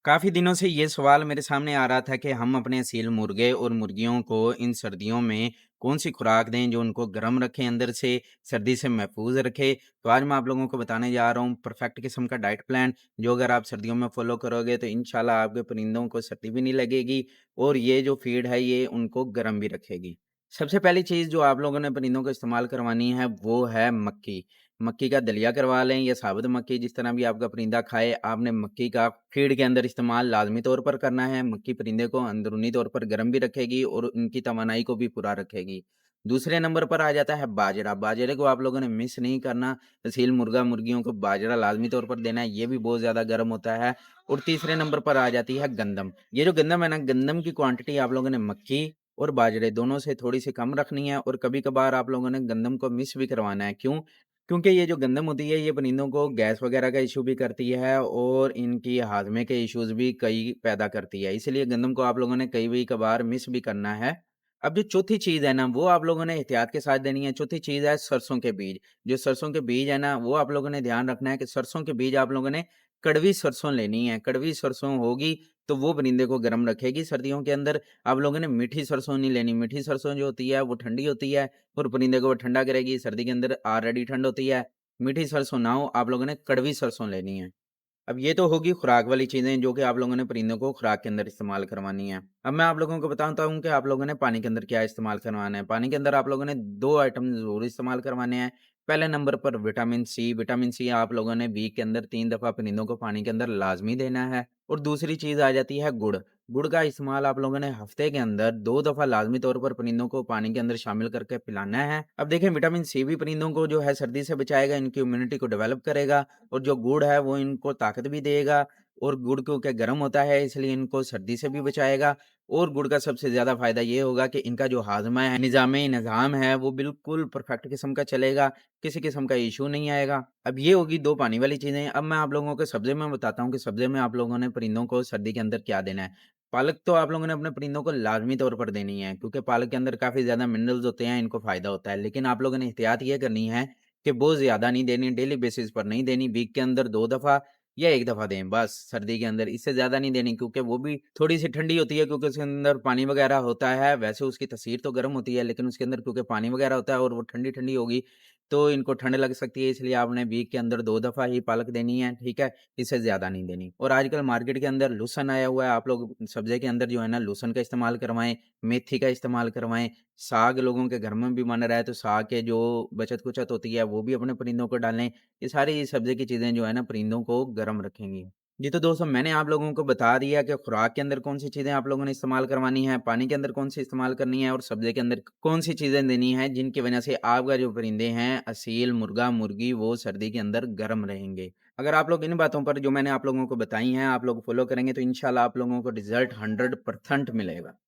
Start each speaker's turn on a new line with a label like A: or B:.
A: काफ़ी दिनों से ये सवाल मेरे सामने आ रहा था कि हम अपने असील मुर्गे और मुर्गियों को इन सर्दियों में कौन-सी खुराक दें जो उनको गर्म रखे अंदर से, सर्दी से महफूज़ रखे। तो आज मैं आप लोगों को बताने जा रहा हूँ परफेक्ट किस्म का डाइट प्लान, जो अगर आप सर्दियों में फ़ॉलो करोगे तो इंशाल्लाह आपके परिंदों को सर्दी भी नहीं लगेगी और ये जो फ़ीड है ये उनको गर्म भी रखेगी। सबसे पहली चीज़ जो आप लोगों ने परिंदों को इस्तेमाल करवानी है वो है मक्की। मक्की का दलिया करवा लें या साबुत मक्की जिस तरह भी आपका परिंदा खाए, आपने मक्की का फीड के अंदर इस्तेमाल लाज़मी तौर पर करना है। मक्की परिंदे को अंदरूनी तौर पर गर्म भी रखेगी और उनकी तवानाई को भी पूरा रखेगी। दूसरे नंबर पर आ जाता है बाजरा। बाजरे को आप लोगों ने मिस नहीं करना। तहसील मुर्गा-मुर्गियों को बाजरा लाज़मी तौर पर देना है, ये भी बहुत ज़्यादा गर्म होता है। और तीसरे नंबर पर आ जाती है गंदम। ये जो गंदम है ना, गंदम की क्वांटिटी आप लोगों ने मक्की और बाजरे दोनों से थोड़ी-सी कम रखनी है और कभी-कभार आप लोगों ने गंदम को मिस भी करवाना है। क्यों? क्योंकि ये जो गंदम होती है, ये परिंदों को गैस वगैरह का इश्यू भी करती है और इनकी हाज़मे के इश्यूज़ भी कई पैदा करती है। इसलिए गंदम को आप लोगों ने कई कभार मिस भी करना है। अब जो चौथी चीज़ है ना, वो आप लोगों ने एहतियात के साथ देनी है। चौथी चीज़ है सरसों के बीज। जो सरसों के बीज है ना, वो आप लोगों ने ध्यान रखना है कि सरसों के बीज आप लोगों ने कड़वी सरसों लेनी है। कड़वी सरसों होगी, तो वो परिंदे को गर्म रखेगी सर्दियों के अंदर। आप लोगों ने मीठी सरसों नहीं लेनी। मीठी सरसों जो होती है, वो ठंडी होती है और परिंदे को वो ठंडा करेगी। सर्दी के अंदर ऑलरेडी ठंड होती है। मीठी सरसों ना हो, आप लोगों ने कड़वी सरसों लेनी है। अब ये तो होगी खुराक वाली चीज़ें जो कि आप लोगों ने परिंदों को खुराक के अंदर इस्तेमाल करवानी है। अब मैं आप लोगों को बताता हूँ कि आप लोगों ने पानी के अंदर क्या इस्तेमाल करवाना है। पानी के अंदर आप लोगों ने 2 आइटम ज़रूर इस्तेमाल करवाने हैं। पहले नंबर पर विटामिन सी। विटामिन सी आप लोगों ने वीक के अंदर 3 दफ़ा परिंदों को पानी के अंदर लाज़मी देना है। और दूसरी चीज़ आ जाती है गुड़। गुड़ का इस्तेमाल आप लोगों ने हफ़्ते के अंदर 2 दफ़ा लाज़मी तौर पर परिंदों को पानी के अंदर शामिल करके पिलाना है। अब देखें, विटामिन सी भी परिंदों को जो है सर्दी से बचाएगा, इनकी इम्यूनिटी को डेवलप करेगा और जो गुड़ है वो इनको ताकत भी देगा और गुड़ क्योंकि गर्म होता है इसलिए इनको सर्दी से भी बचाएगा। और गुड़ का सबसे ज़्यादा फ़ायदा ये होगा कि इनका जो हाज़मा है, निज़ाम है वो बिल्कुल परफ़ेक्ट किस्म का चलेगा, किसी किस्म का इश्यू नहीं आएगा। अब ये होगी 2 पानी वाली चीज़ें। अब मैं आप लोगों को सब्ज़े में बताता हूँ कि सब्ज़े में आप लोगों ने परिंदों को सर्दी के अंदर क्या देना है। पालक तो आप लोगों ने अपने परिंदों को लाज़मी तौर पर देनी है क्योंकि पालक के अंदर काफ़ी ज़्यादा मिनरल्स होते हैं, इनको फ़ायदा होता है। लेकिन आप लोगों ने एहतियात ये करनी है कि बहुत ज़्यादा नहीं देनी, डेली बेसिस पर नहीं देनी, वीक के अंदर 2 दफ़ा या 1 दफ़ा दें बस सर्दी के अंदर, इससे ज़्यादा नहीं देनी क्योंकि वो भी थोड़ी-सी ठंडी होती है क्योंकि उसके अंदर पानी वग़ैरह होता है। वैसे उसकी तासीर तो गर्म होती है लेकिन उसके अंदर क्योंकि पानी वग़ैरह होता है और वो ठंडी-ठंडी होगी, तो इनको ठंड लग सकती है इसलिए आपने वीक के अंदर 2 दफ़ा ही पालक देनी है, ठीक है? इससे ज़्यादा नहीं देनी। और आजकल मार्केट के अंदर लूसन आया हुआ है, आप लोग सब्ज़े के अंदर जो है ना लूसन का इस्तेमाल करवाएँ, मेथी का इस्तेमाल करवाएँ। साग लोगों के घर में भी बन रहा है तो साग के जो बचत-कुचत होती है वो भी अपने परिंदों को डालें। ये सारी सब्ज़ी की चीज़ें जो है ना परिंदों को गर्म रखेंगी। जी, तो दोस्तों मैंने आप लोगों को बता दिया कि खुराक के अंदर कौन-सी चीज़ें आप लोगों ने इस्तेमाल करवानी है, पानी के अंदर कौन-सी इस्तेमाल करनी है और सब्ज़ी के अंदर कौन-सी चीज़ें देनी है, जिनकी वज़ह से आपका जो परिंदे हैं, असील मुर्गा-मुर्गी वो सर्दी के अंदर गर्म रहेंगे। अगर आप लोग इन बातों पर जो मैंने आप लोगों को बताई हैं, आप लोग फ़ॉलो करेंगे तो इंशाल्लाह आप लोगों को रिज़ल्ट 100% मिलेगा।